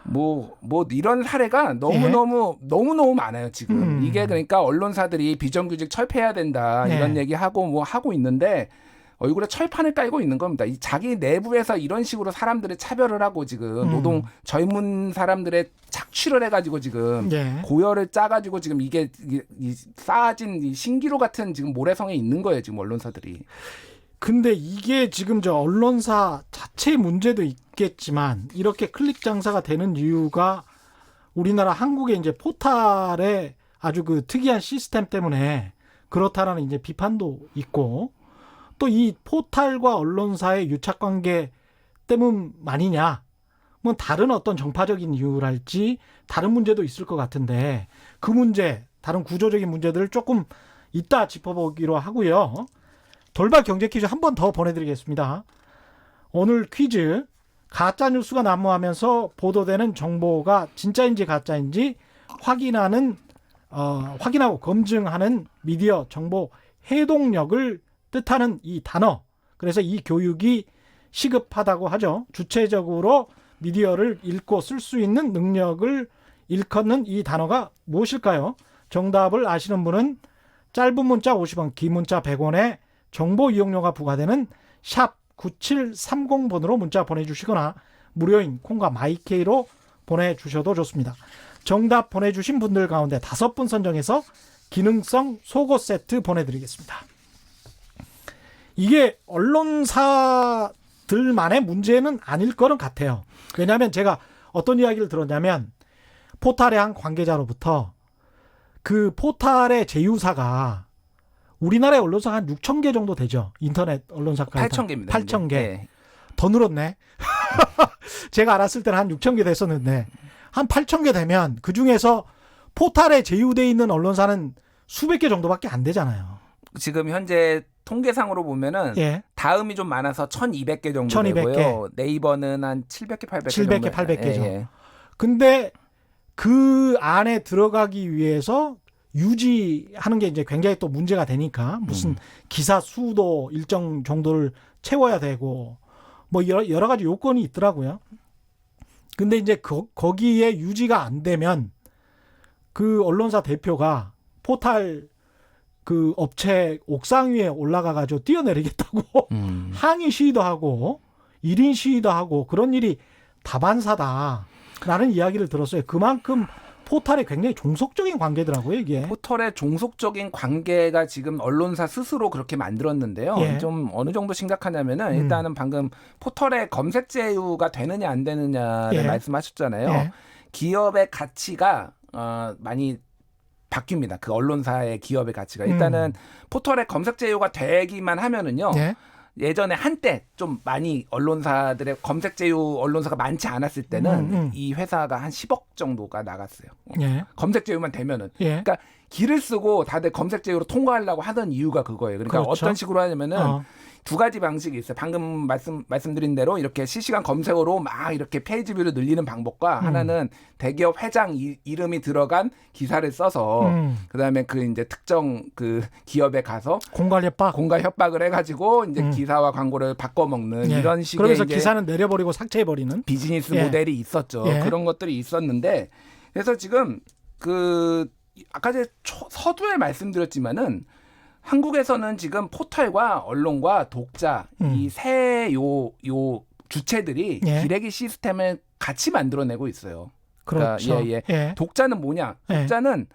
뭐 이런 사례가 너무 많아요 지금. 이게 그러니까 언론사들이 비정규직 철폐해야 된다 이런 얘기하고 뭐 하고 있는데 얼굴에 철판을 깔고 있는 겁니다. 이 자기 내부에서 이런 식으로 사람들을 차별을 하고 지금 노동 젊은 사람들의 착취를 해가지고 지금 고열을 짜가지고 지금 이게 쌓아진 이 신기루 같은 지금 모래성에 있는 거예요 지금 언론사들이. 근데 이게 지금 저 언론사 자체의 문제도 있겠지만 이렇게 클릭 장사가 되는 이유가 우리나라 한국의 이제 포탈의 아주 그 특이한 시스템 때문에 그렇다라는 이제 비판도 있고 또 이 포탈과 언론사의 유착관계 때문만이냐 뭐 다른 어떤 정파적인 이유랄지 다른 문제도 있을 것 같은데 그 문제 다른 구조적인 문제들을 조금 이따 짚어보기로 하고요. 돌발 경제 퀴즈 한 번 더 보내드리겠습니다. 오늘 퀴즈 가짜뉴스가 난무하면서 보도되는 정보가 진짜인지 가짜인지 확인하고 검증하는 미디어 정보 해독력을 뜻하는 이 단어. 그래서 이 교육이 시급하다고 하죠. 주체적으로 미디어를 읽고 쓸 수 있는 능력을 일컫는 이 단어가 무엇일까요? 정답을 아시는 분은 짧은 문자 50원, 긴 문자 100원에 정보 이용료가 부과되는 샵 9730번으로 문자 보내주시거나 무료인 콩과 마이케이로 보내주셔도 좋습니다. 정답 보내주신 분들 가운데 5분 선정해서 기능성 속옷 세트 보내드리겠습니다. 이게 언론사들만의 문제는 아닐 거는 같아요. 왜냐하면 제가 어떤 이야기를 들었냐면 포탈의 한 관계자로부터 그 포탈의 제휴사가 우리나라의 언론사가 한 6천 개 정도 되죠. 인터넷 언론사까지. 8,000개입니다. 8,000개. 네. 더 늘었네. 제가 알았을 때는 한 6천 개 됐었는데 한 8천 개 되면 그중에서 포탈에 제휴돼 있는 언론사는 수백 개 정도밖에 안 되잖아요. 지금 현재 통계상으로 보면은 다음이 좀 많아서 1,200개 정도 1,200개. 되고요. 네이버는 한 700개, 800개 700개, 800개죠. 근데 그 안에 들어가기 위해서 유지하는 게 이제 굉장히 또 문제가 되니까 무슨 기사 수도 일정 정도를 채워야 되고 뭐 여러 가지 요건이 있더라고요. 근데 이제 거기에 유지가 안 되면 그 언론사 대표가 포탈 그 업체 옥상 위에 올라가 가지고 뛰어내리겠다고 항의 시위도 하고 1인 시위도 하고 그런 일이 다반사다라는 이야기를 들었어요. 그만큼 포탈에 굉장히 종속적인 관계더라고요, 이게. 포털의 종속적인 관계가 지금 언론사 스스로 그렇게 만들었는데요. 좀 어느 정도 심각하냐면은 일단은 방금 포털의 검색 제휴가 되느냐 안 되느냐를 말씀하셨잖아요. 기업의 가치가 많이 바뀝니다. 그 언론사의 기업의 가치가. 일단은 포털에 검색 제휴가 되기만 하면은요. 예. 예전에 한때 좀 많이 언론사들의 검색 제휴 언론사가 많지 않았을 때는 이 회사가 한 10억 정도가 나갔어요. 예. 검색 제휴만 되면은. 예. 그러니까 길을 쓰고 다들 검색 제휴로 통과하려고 하던 이유가 그거예요. 그러니까 그렇죠. 어떤 식으로 하냐면은 두 가지 방식이 있어요. 방금 말씀드린 대로 이렇게 실시간 검색어로 막 이렇게 페이지 뷰를 늘리는 방법과 하나는 대기업 회장 이름이 들어간 기사를 써서 그다음에 그 이제 특정 그 기업에 가서 공갈 협박. 공갈 협박을 해가지고 이제 기사와 광고를 바꿔먹는 예. 이런 식의 그러면서 이제 기사는 내려버리고 삭제해버리는. 비즈니스 예. 모델이 있었죠. 예. 그런 것들이 있었는데 그래서 지금 그 아까 제 서두에 말씀드렸지만은 한국에서는 지금 포털과 언론과 독자 이 세 요 주체들이 예. 기레기 시스템을 같이 만들어내고 있어요. 그렇죠. 그러니까 예. 독자는 뭐냐? 예. 독자는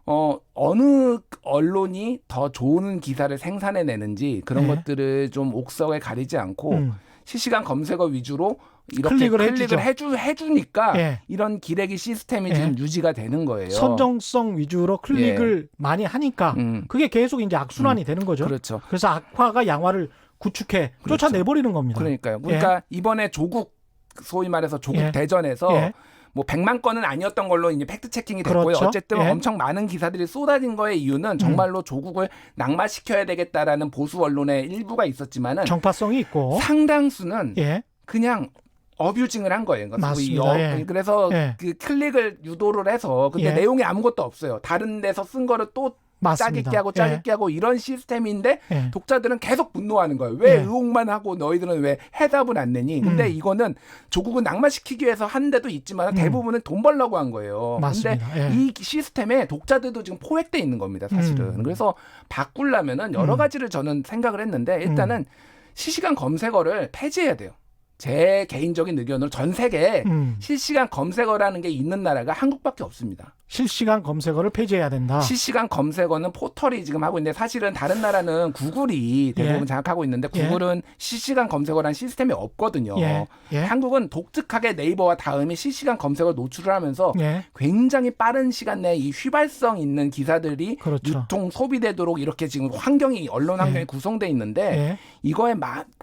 어느 언론이 더 좋은 기사를 생산해내는지 그런 예. 것들을 좀 옥석에 가리지 않고 실시간 검색어 위주로 이렇게 클릭을 해주니까 예. 이런 기레기 시스템이 예. 지금 유지가 되는 거예요. 선정성 위주로 클릭을 많이 하니까 그게 계속 이제 악순환이 되는 거죠. 그렇죠. 그래서 악화가 양화를 구축해 그렇죠. 쫓아내버리는 겁니다. 그러니까요. 그러니까 이번에 조국 소위 말해서 조국 예. 대전에서 예. 뭐 100만 건은 아니었던 걸로 이제 팩트 체킹이 됐고요. 그렇죠. 어쨌든 예. 엄청 많은 기사들이 쏟아진 거의 이유는 정말로 조국을 낙마시켜야 되겠다라는 보수 언론의 일부가 있었지만은 정파성이 있고. 상당수는 예. 그냥 어뷰징을 한 거예요. 맞습니다. 예. 그래서 예. 그 클릭을 유도를 해서 근데 예. 내용이 아무것도 없어요. 다른 데서 쓴 거를 또 맞습니다. 짜깁기 하고 이런 시스템인데 예. 독자들은 계속 분노하는 거예요. 왜 예. 의혹만 하고 너희들은 왜 해답은 안 내니? 근데 이거는 조국은 낙마시키기 위해서 한 데도 있지만 대부분은 돈 벌려고 한 거예요. 맞습니다. 근데 예. 이 시스템에 독자들도 지금 포획돼 있는 겁니다. 사실은. 그래서 바꾸려면은 여러 가지를 저는 생각을 했는데 일단은 실시간 검색어를 폐지해야 돼요. 제 개인적인 의견으로 전 세계에 실시간 검색어라는 게 있는 나라가 한국밖에 없습니다. 실시간 검색어를 폐지해야 된다. 실시간 검색어는 포털이 지금 하고 있는데 사실은 다른 나라는 구글이 대부분 예. 장악하고 있는데 구글은 실시간 검색어라는 시스템이 없거든요. 예. 예. 한국은 독특하게 네이버와 다음이 실시간 검색어 노출을 하면서 예. 굉장히 빠른 시간 내에 이 휘발성 있는 기사들이 그렇죠. 유통 소비되도록 이렇게 지금 환경이 언론 환경이 예. 구성돼 있는데 예. 이거에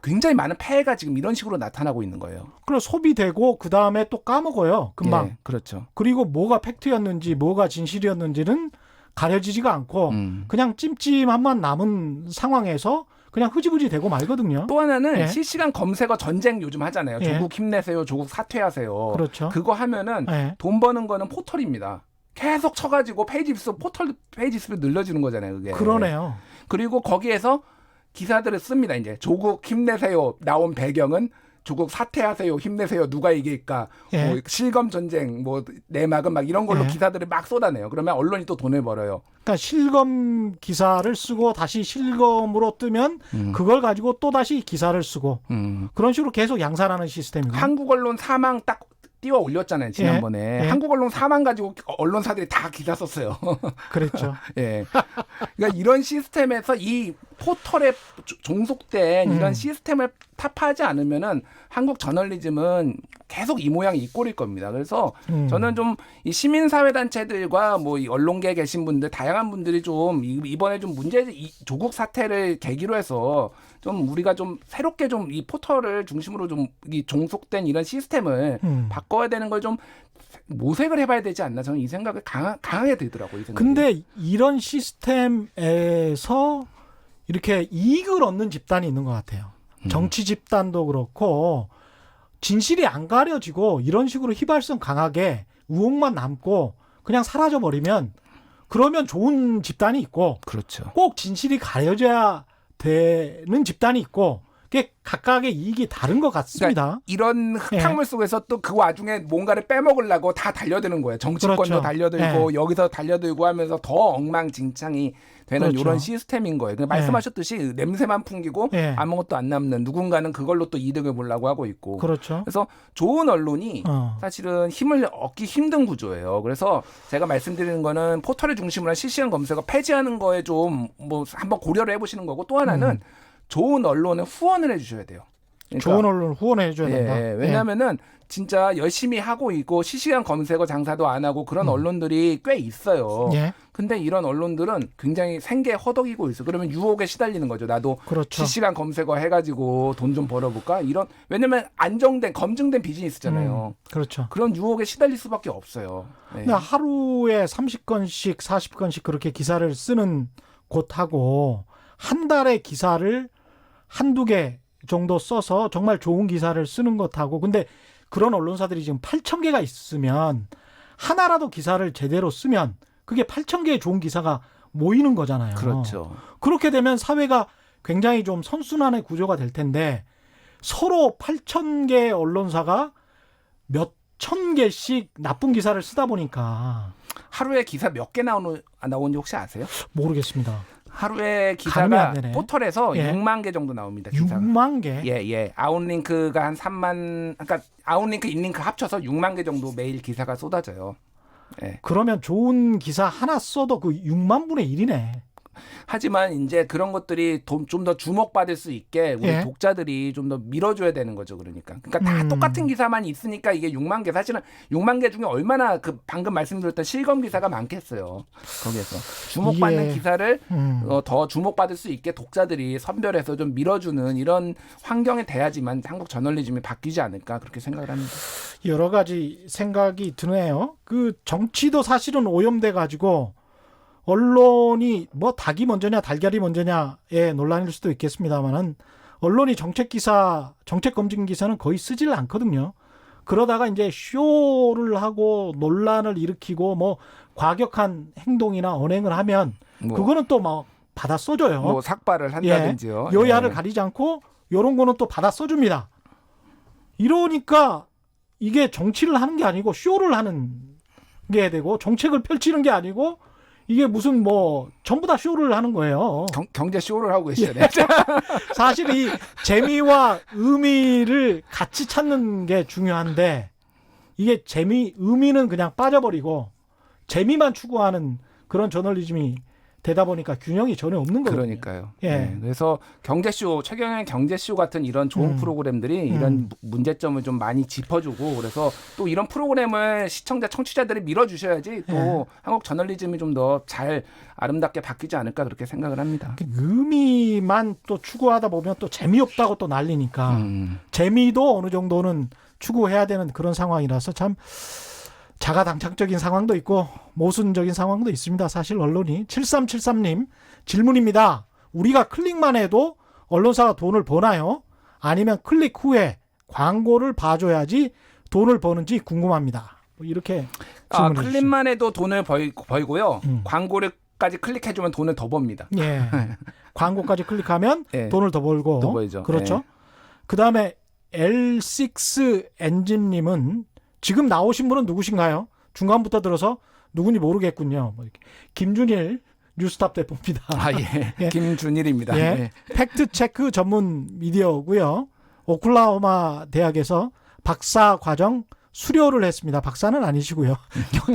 굉장히 많은 폐해가 지금 이런 식으로 나타나고 있는 거예요. 그리고 소비되고 그 다음에 또 까먹어요. 금방. 예, 그렇죠. 그리고 뭐가 팩트였는지 뭐가 진실이었는지는 가려지지가 않고 그냥 찜찜함만 남은 상황에서 그냥 흐지부지 되고 말거든요. 또 하나는 예. 실시간 검색어 전쟁 요즘 하잖아요. 예. 조국 힘내세요. 조국 사퇴하세요. 그렇죠. 그거 하면은 예. 돈 버는 거는 포털입니다. 계속 쳐가지고 페이지 수 포털 페이지 수를 늘려주는 거잖아요. 그게. 그러네요. 그리고 거기에서 기사들을 씁니다. 이제 조국 힘내세요. 나온 배경은 조국 사퇴하세요. 힘내세요. 누가 이길까? 예. 뭐 실검 전쟁, 뭐 내막은 막 이런 걸로 예. 기사들을 막 쏟아내요. 그러면 언론이 또 돈을 벌어요. 그러니까 실검 기사를 쓰고 다시 실검으로 뜨면 그걸 가지고 또 다시 기사를 쓰고 그런 식으로 계속 양산하는 시스템이고. 한국 언론 사망 딱 띄워 올렸잖아요. 지난번에. 예. 한국 언론 사망 가지고 언론사들이 다 기사 썼어요. 그랬죠. 예. 그러니까 이런 시스템에서 이 포털에 종속된 이런 시스템을 타파하지 않으면은 한국 저널리즘은 계속 이 모양이 이 꼴일 겁니다. 그래서 저는 좀 이 시민사회 단체들과 뭐 이 언론계에 계신 분들 다양한 분들이 좀 이번에 좀 이 조국 사태를 계기로 해서 좀 우리가 좀 새롭게 좀 이 포털을 중심으로 좀 이 종속된 이런 시스템을 바꿔야 되는 걸 좀 모색을 해봐야 되지 않나 저는 이 생각을 강하게 들더라고요. 이 생각이. 근데 이런 시스템에서 이렇게 이익을 얻는 집단이 있는 것 같아요. 정치 집단도 그렇고 진실이 안 가려지고 이런 식으로 휘발성 강하게 의혹만 남고 그냥 사라져버리면 그러면 좋은 집단이 있고 그렇죠. 꼭 진실이 가려져야 되는 집단이 있고 그게 각각의 이익이 다른 것 같습니다. 그러니까 이런 흙탕물 속에서 또 그 와중에 뭔가를 빼먹으려고 다 달려드는 거예요. 정치권도 그렇죠. 달려들고 여기서 달려들고 하면서 더 엉망진창이 되는 그렇죠. 이런 시스템인 거예요. 그러니까 말씀하셨듯이 냄새만 풍기고 아무것도 안 남는 누군가는 그걸로 또 이득을 보려고 하고 있고. 그렇죠. 그래서 좋은 언론이 사실은 힘을 얻기 힘든 구조예요. 그래서 제가 말씀드리는 거는 포털을 중심으로 한 실시간 검색어 폐지하는 거에 좀 뭐 한번 고려를 해보시는 거고 또 하나는 좋은 언론은 후원을 해주셔야 돼요. 그러니까, 좋은 언론을 후원해 줘야 된다. 왜냐하면은 진짜 열심히 하고 있고 실시간 검색어 장사도 안 하고 그런 언론들이 꽤 있어요. 예. 근데 이런 언론들은 굉장히 생계에 허덕이고 있어. 그러면 유혹에 시달리는 거죠. 나도 그렇죠. 실시간 검색어 해가지고 돈 좀 벌어볼까? 왜냐면 검증된 비즈니스잖아요. 그렇죠. 그런 유혹에 시달릴 수밖에 없어요. 네. 근데 하루에 30건씩 40건씩 그렇게 기사를 쓰는 곳하고 한 달에 기사를 한두 개 정도 써서 정말 좋은 기사를 쓰는 것하고 근데 그런 언론사들이 지금 8,000개가 있으면 하나라도 기사를 제대로 쓰면 그게 8,000개의 좋은 기사가 모이는 거잖아요. 그렇죠. 그렇게 되면 사회가 굉장히 좀 선순환의 구조가 될 텐데 서로 8,000개의 언론사가 몇 천 개씩 나쁜 기사를 쓰다 보니까 하루에 기사 몇 개 나오는지 혹시 아세요? 모르겠습니다. 하루에 가늠이 기사가 안 되네. 포털에서 예. 6만 개 정도 나옵니다. 기사가. 6만 개? 예. 아웃링크가 한 3만, 그러니까 아웃링크, 인링크 합쳐서 6만 개 정도 매일 기사가 쏟아져요. 예. 그러면 좋은 기사 하나 써도 그 6만 분의 1이네. 하지만 이제 그런 것들이 좀 더 주목받을 수 있게 우리 예. 독자들이 좀 더 밀어줘야 되는 거죠. 그러니까 다 똑같은 기사만 있으니까 이게 6만 개. 사실은 6만 개 중에 얼마나 그 방금 말씀드렸던 실검 기사가 많겠어요. 거기에서 주목받는 이게, 기사를 더 주목받을 수 있게 독자들이 선별해서 좀 밀어주는 이런 환경이 돼야지만 한국 저널리즘이 바뀌지 않을까 그렇게 생각을 합니다. 여러 가지 생각이 드네요. 그 정치도 사실은 오염돼 가지고 언론이 뭐 닭이 먼저냐 달걀이 먼저냐의 논란일 수도 있겠습니다만은 언론이 정책 기사, 정책 검증 기사는 거의 쓰질 않거든요. 그러다가 이제 쇼를 하고 논란을 일으키고 뭐 과격한 행동이나 언행을 하면 그거는 또 막 받아 써줘요. 뭐 삭발을 한다든지요. 여야를 가리지 않고 이런 거는 또 받아 써줍니다. 이러니까 이게 정치를 하는 게 아니고 쇼를 하는 게 되고 정책을 펼치는 게 아니고 이게 무슨 뭐 전부 다 쇼를 하는 거예요. 경제 쇼를 하고 계시잖아요. 사실 이 재미와 의미를 같이 찾는 게 중요한데 이게 의미는 그냥 빠져버리고 재미만 추구하는 그런 저널리즘이 되다 보니까 균형이 전혀 없는 거거든요. 그러니까요. 예. 네. 그래서 경제쇼, 최경영의 경제쇼 같은 이런 좋은 프로그램들이 이런 문제점을 좀 많이 짚어주고 그래서 또 이런 프로그램을 시청자, 청취자들이 밀어주셔야지 또 한국 저널리즘이 좀 더 잘 아름답게 바뀌지 않을까 그렇게 생각을 합니다. 의미만 또 추구하다 보면 또 재미없다고 또 난리니까 재미도 어느 정도는 추구해야 되는 그런 상황이라서 참 자가당착적인 상황도 있고 모순적인 상황도 있습니다. 사실 언론이 7373님 질문입니다. 우리가 클릭만 해도 언론사가 돈을 버나요? 아니면 클릭 후에 광고를 봐줘야지 돈을 버는지 궁금합니다. 뭐 이렇게 질문해 주시죠. 클릭만 해도 돈을 벌고요. 광고를까지 클릭해주면 돈을 더 법니다. 예. 광고까지 클릭하면 예. 돈을 더 벌고. 더 벌죠. 그렇죠. 예. 그다음에 L6 엔진님은 지금 나오신 분은 누구신가요? 중간부터 들어서 누군지 모르겠군요. 뭐 이렇게. 김준일 뉴스탑 대표입니다. 예. 예. 김준일입니다. 예. 예. 팩트체크 전문 미디어고요. 오클라호마 대학에서 박사 과정 수료를 했습니다. 박사는 아니시고요.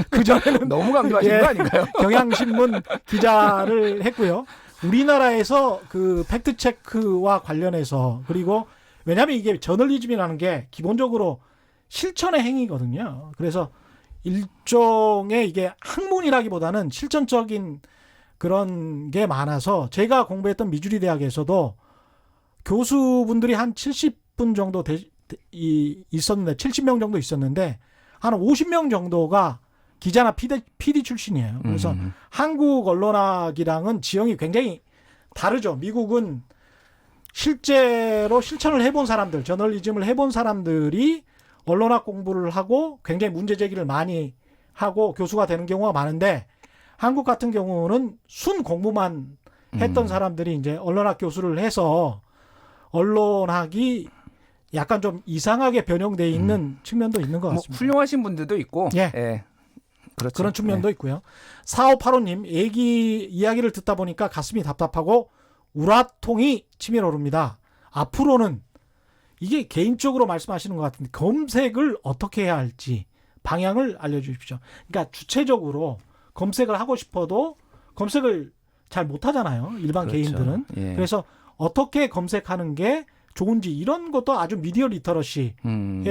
그전에는 너무 강조하시는 거 아닌가요? 경향신문 기자를 했고요. 우리나라에서 그 팩트체크와 관련해서 그리고 왜냐하면 이게 저널리즘이라는 게 기본적으로 실천의 행위거든요. 그래서 일종의 이게 학문이라기보다는 실천적인 그런 게 많아서 제가 공부했던 미주리 대학에서도 교수분들이 한 70분 정도 있었는데 70명 정도 있었는데 한 50명 정도가 기자나 PD 출신이에요. 그래서 한국 언론학이랑은 지형이 굉장히 다르죠. 미국은 실제로 실천을 해본 사람들, 저널리즘을 해본 사람들이 언론학 공부를 하고 굉장히 문제 제기를 많이 하고 교수가 되는 경우가 많은데 한국 같은 경우는 순 공부만 했던 사람들이 이제 언론학 교수를 해서 언론학이 약간 좀 이상하게 변형되어 있는 측면도 있는 것 같습니다. 뭐 훌륭하신 분들도 있고, 예. 그렇죠. 그런 측면도 있고요. 4585님, 애기 이야기를 듣다 보니까 가슴이 답답하고 우라통이 치밀어 오릅니다. 앞으로는 이게 개인적으로 말씀하시는 것 같은데 검색을 어떻게 해야 할지 방향을 알려주십시오. 그러니까 주체적으로 검색을 하고 싶어도 검색을 잘 못하잖아요. 일반 그렇죠. 개인들은. 예. 그래서 어떻게 검색하는 게 좋은지 이런 것도 아주 미디어 리터러시에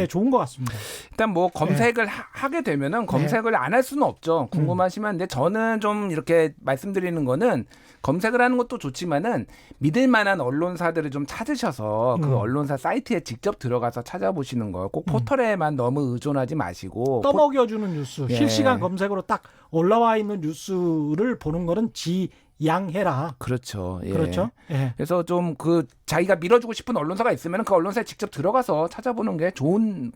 좋은 것 같습니다. 일단 뭐 검색을 하게 되면은 검색을 안 할 수는 없죠. 궁금하시면. 근데 저는 좀 이렇게 말씀드리는 거는 검색을 하는 것도 좋지만은 믿을 만한 언론사들을 좀 찾으셔서 그 언론사 사이트에 직접 들어가서 찾아보시는 거. 꼭 포털에만 너무 의존하지 마시고. 떠먹여주는 뉴스, 예. 실시간 검색으로 딱 올라와 있는 뉴스를 보는 거는 지양해라. 그렇죠. 예. 그렇죠. 예. 그래서 좀 그 자기가 밀어주고 싶은 언론사가 있으면 그 언론사에 직접 들어가서 찾아보는 게 좋은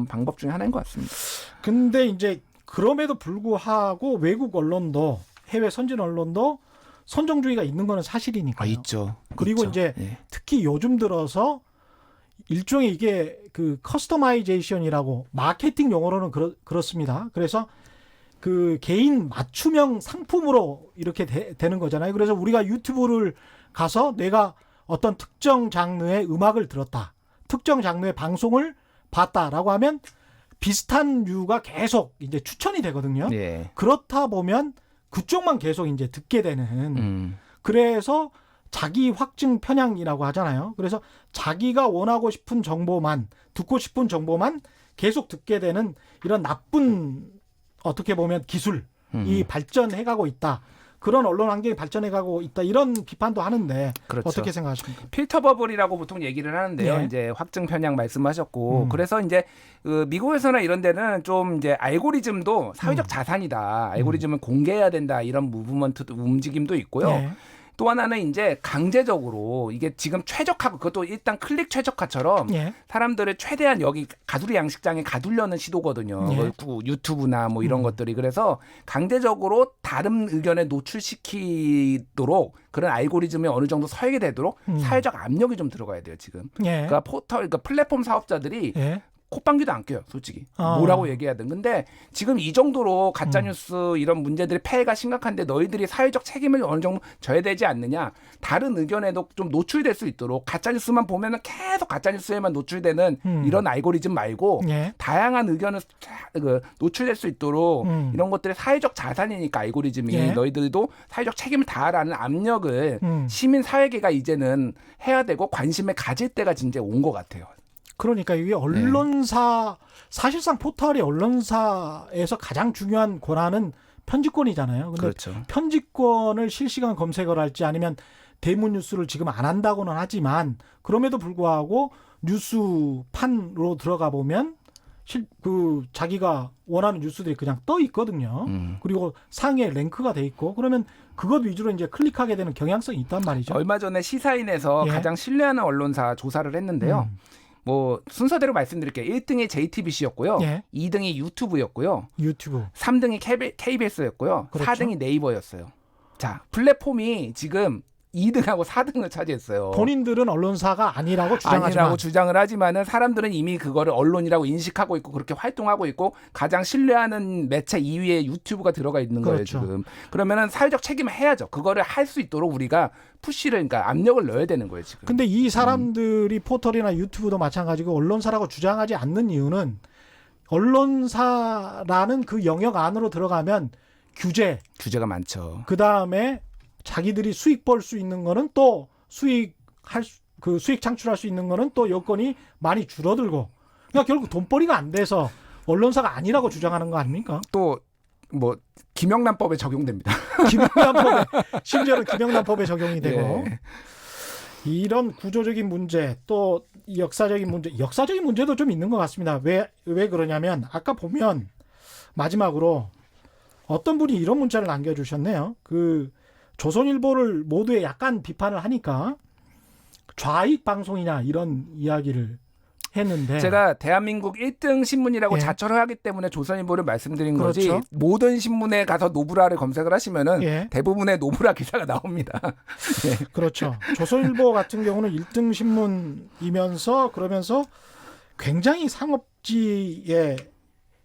방법 중에 하나인 것 같습니다. 근데 이제 그럼에도 불구하고 외국 언론도 해외 선진 언론도 선정주의가 있는 거는 사실이니까요. 있죠. 그리고 있죠. 이제 예. 특히 요즘 들어서 일종의 이게 그 커스터마이제이션이라고 마케팅 용어로는 그렇습니다. 그래서 그 개인 맞춤형 상품으로 이렇게 되는 거잖아요. 그래서 우리가 유튜브를 가서 내가 어떤 특정 장르의 음악을 들었다, 특정 장르의 방송을 봤다라고 하면 비슷한 류가 계속 이제 추천이 되거든요. 예. 그렇다 보면 그쪽만 계속 이제 듣게 되는. 그래서 자기 확증 편향이라고 하잖아요. 그래서 자기가 원하고 싶은 정보만, 듣고 싶은 정보만 계속 듣게 되는 이런 나쁜, 어떻게 보면 기술이 발전해가고 있다. 그런 언론 환경이 발전해가고 있다. 이런 비판도 하는데 그렇죠. 어떻게 생각하십니까? 필터 버블이라고 보통 얘기를 하는데요. 예. 이제 확증 편향 말씀하셨고, 그래서 이제 그 미국에서나 이런 데는 좀 이제 알고리즘도 사회적 자산이다. 알고리즘은 공개해야 된다. 이런 무브먼트 움직임도 있고요. 예. 또 하나는 이제 강제적으로 이게 지금 최적화고 그것도 일단 클릭 최적화처럼 예. 사람들을 최대한 여기 가두리 양식장에 가두려는 시도거든요. 예. 유튜브나 뭐 이런 것들이. 그래서 강제적으로 다른 의견에 노출시키도록 그런 알고리즘이 어느 정도 설계 되도록 사회적 압력이 좀 들어가야 돼요, 지금. 예. 그러니까 그러니까 플랫폼 사업자들이 예. 콧방귀도 안 껴요, 솔직히. 아. 뭐라고 얘기하든. 근데 지금 이 정도로 가짜뉴스 이런 문제들이 폐해가 심각한데 너희들이 사회적 책임을 어느 정도 져야 되지 않느냐. 다른 의견에도 좀 노출될 수 있도록 가짜뉴스만 보면은 계속 가짜뉴스에만 노출되는 이런 알고리즘 말고 예. 다양한 의견을 노출될 수 있도록 이런 것들이 사회적 자산이니까 알고리즘이 예. 너희들도 사회적 책임을 다하라는 압력을 시민 사회계가 이제는 해야 되고 관심을 가질 때가 진짜 온 것 같아요. 그러니까 이게 언론사, 사실상 포털이 언론사에서 가장 중요한 권한은 편집권이잖아요. 근데 그렇죠. 편집권을 실시간 검색을 할지 아니면 대문 뉴스를 지금 안 한다고는 하지만 그럼에도 불구하고 뉴스판으로 들어가 보면 그 자기가 원하는 뉴스들이 그냥 떠 있거든요. 그리고 상위에 랭크가 돼 있고 그러면 그것 위주로 이제 클릭하게 되는 경향성이 있단 말이죠. 얼마 전에 시사인에서 예. 가장 신뢰하는 언론사 조사를 했는데요. 뭐 순서대로 말씀드릴게요. 1등이 JTBC였고요. 예. 2등이 유튜브였고요. 유튜브. 3등이 KBS였고요. 그렇죠. 4등이 네이버였어요. 자, 플랫폼이 지금 2등하고 4등을 차지했어요. 본인들은 언론사가 아니라고 주장하지만 아니라고 주장을 하지만은 사람들은 이미 그거를 언론이라고 인식하고 있고 그렇게 활동하고 있고 가장 신뢰하는 매체 2위에 유튜브가 들어가 있는 거예요, 그렇죠. 지금. 그러면은 사회적 책임을 해야죠. 그거를 할 수 있도록 우리가 푸시를, 그러니까 압력을 넣어야 되는 거예요, 지금. 근데 이 사람들이 포털이나 유튜브도 마찬가지고 언론사라고 주장하지 않는 이유는 언론사라는 그 영역 안으로 들어가면 규제, 규제가 많죠. 그 다음에 자기들이 수익 벌 수 있는 거는 또 수익 창출할 수 있는 거는 또 여건이 많이 줄어들고, 그러니까 결국 돈벌이가 안 돼서 언론사가 아니라고 주장하는 거 아닙니까? 또 뭐 김영란법에 적용됩니다. 김영란법에 심지어는 김영란법에 적용이 되고 예. 이런 구조적인 문제 또 역사적인 문제도 좀 있는 것 같습니다. 왜 그러냐면 아까 보면 마지막으로 어떤 분이 이런 문자를 남겨주셨네요. 그 조선일보를 모두에 약간 비판을 하니까 좌익 방송이냐 이런 이야기를 했는데 제가 대한민국 1등 신문이라고 예. 자처를 하기 때문에 조선일보를 말씀드린 거지 그렇죠. 모든 신문에 가서 노브라를 검색을 하시면은 예. 대부분의 노브라 기사가 나옵니다. 예. 그렇죠. 조선일보 같은 경우는 1등 신문이면서 그러면서 굉장히 상업지의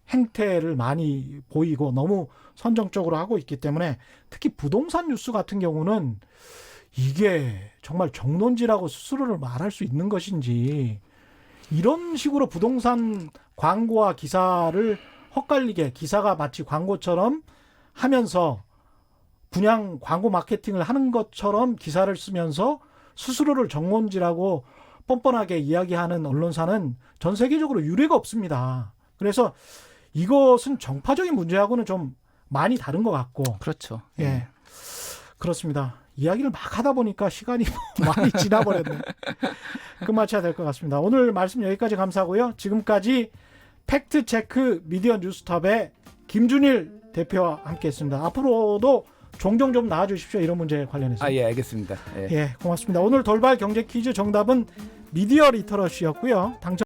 행태를 많이 보이고 너무 선정적으로 하고 있기 때문에 특히 부동산 뉴스 같은 경우는 이게 정말 정론지라고 스스로를 말할 수 있는 것인지 이런 식으로 부동산 광고와 기사를 헛갈리게 기사가 마치 광고처럼 하면서 분양 광고 마케팅을 하는 것처럼 기사를 쓰면서 스스로를 정론지라고 뻔뻔하게 이야기하는 언론사는 전 세계적으로 유례가 없습니다. 그래서 이것은 정파적인 문제하고는 좀 많이 다른 것 같고. 그렇죠. 예. 그렇습니다. 이야기를 막 하다 보니까 시간이 많이 지나버렸네. 끝마쳐야 될 것 같습니다. 오늘 말씀 여기까지 감사하고요. 지금까지 팩트체크 미디어 뉴스톱의 김준일 대표와 함께했습니다. 앞으로도 종종 좀 나와주십시오. 이런 문제에 관련해서. 예, 알겠습니다. 예, 고맙습니다. 오늘 돌발 경제 퀴즈 정답은 미디어 리터러시였고요. 당첨